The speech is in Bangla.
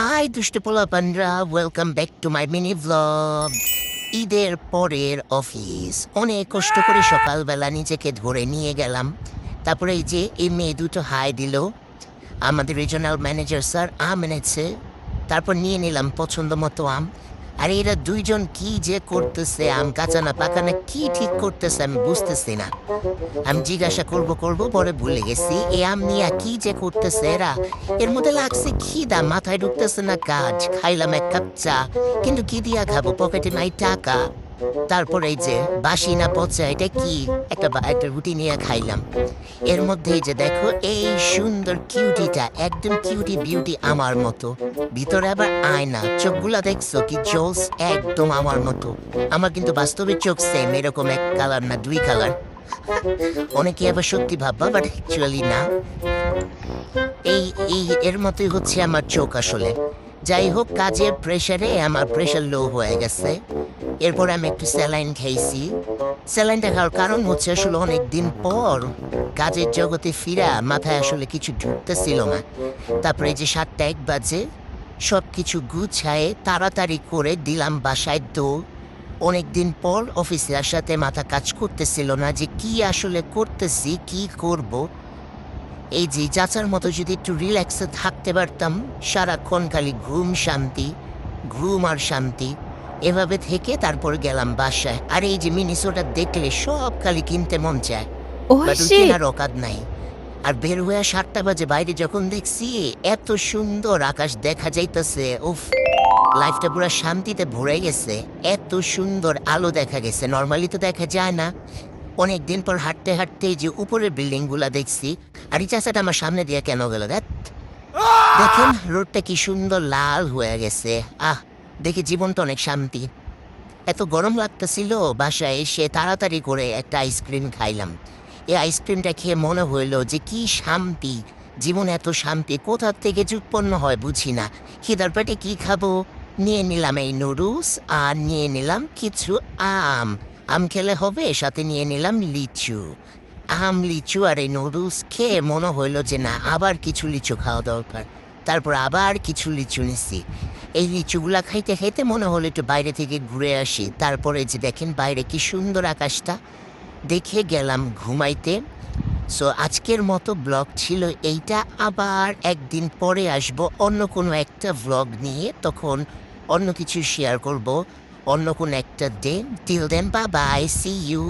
হাই দুষ্ট পোলাপানরা, welcome back to my mini vlog. ঈদের পরের অফিস, অনেক কষ্ট করে সকালবেলা নিজেকে ধরে নিয়ে গেলাম। তারপরে এই যে এই মেয়ে দুটো হাই দিল, আমাদের রিজনাল ম্যানেজার স্যার আম এনেছে, তারপর নিয়ে নিলাম পছন্দ মতো আম। আর এরা দুইজন কি যে করতেছে, আম কাঁচা না পাকা না কি ঠিক করতেছে আমি বুঝতেছি না। আমি জিজ্ঞাসা করবো পরে ভুলে গেছি এ আম নিয়ে কি যে করতেছে এরা। এর মধ্যে লাগছে খিদা, মাথায় ঢুকতেছে না কাজ। খাইলাম এক কাপ চা, কিন্তু কি দিয়া খাবো, পকেটে নাই টাকা। তারপরে এই যে বাসি না পচা এটা কি, একটা রুটি নিয়ে খাইলাম। এর মধ্যে এই যে দেখো এই সুন্দর কিউটিটা, একদম কিউটি বিউটি আমার মতো, ভিতরে আবার আয়না, চোখগুলা দেখছো কি জোস, একদম আমার মতো। আমার কিন্তু বাস্তবে চোখ সেম, এরকম এক কালার না দুই কালার। অনেকে আবার সত্যি ভাববা, বাট অ্যাকচুয়ালি না। এই এই এর মতোই হচ্ছে আমার চোখ আসলে। যাই হোক, কাজের প্রেশারে আমার প্রেশার লো হয়ে গেছে। এরপর আমি একটু স্যালাইন খেয়েছি। স্যালাইনটা খাওয়ার কারণ হচ্ছে আসলে অনেক দিন পর কাজের জগতে ফিরা, মাথায় আসলে কিছু ঢুকতেছিল না। তারপরে যে 7টা 1 বাজে সব কিছু গুছায়ে তাড়াতাড়ি করে দিলাম বাসায় দৌড়। অনেকদিন পর অফিসে আসাতে মাথা কাজ করতেছিল না যে কি আসলে করতেছি, কি করব। এই যে চাচার মতো যদি একটু রিল্যাক্সে থাকতে পারতাম, সারাক্ষণ খালি ঘুম শান্তি, ঘুম আর শান্তি, এভাবে থেকে তারপর গেলাম বাসায়। আর এই যে মিনিসোটা দেখলে সব খালি কিনতে মন চায়, বাট ওই কেনার অকাত নাই। আর বের হয়ে 7টা বাজে বাইরে যখন দেখছি এত সুন্দর আকাশ দেখা যাইতেছে, উফ, লাইফটা পুরো শান্তিতে ভরে গেছে। এত সুন্দর আলো দেখা গেছে, নর্মালি তো দেখা যায় না। অনেকদিন পর হাঁটতে হাঁটতে যে উপরের বিল্ডিং গুলা দেখছি। আর এই চাষাটা আমার সামনে দিয়ে কেন গেল দেখেন, রোডটা কি সুন্দর লাল হয়ে গেছে। দেখি জীবনটা অনেক শান্তি। এত গরম লাগতেছিল, বাসায় এসে তাড়াতাড়ি করে একটা আইসক্রিম খাইলাম। এই আইসক্রিমটা খেয়ে মনে হইলো যে কি শান্তি, জীবন এত শান্তি কোথা থেকে যে উৎপন্ন হয় বুঝি না। খিদার পেটে কি খাবো, নিয়ে নিলাম এই নুডলস আর নিয়ে নিলাম কিছু আম। আম খেলে হবে, সাথে নিয়ে নিলাম লিচু। আম, লিচু আর এই নুডলস খেয়ে মনে হইলো যে না, আবার কিছু লিচু খাওয়া দরকার। তারপর আবার কিছু লিচু নিছি। এই লিচুগুলা খাইতে খাইতে মনে হলো একটু বাইরে থেকে ঘুরে আসি। তারপরে যে দেখেন বাইরে কি সুন্দর আকাশটা, দেখে গেলাম ঘুমাইতে। সো আজকের মতো ব্লগ ছিল এইটা। আবার একদিন পরে আসব অন্য কোনো একটা ব্লগ নিয়ে, তখন অন্য কিছু শেয়ার করব, অন্য কোনো একটা day. Till then, bye bye, see you.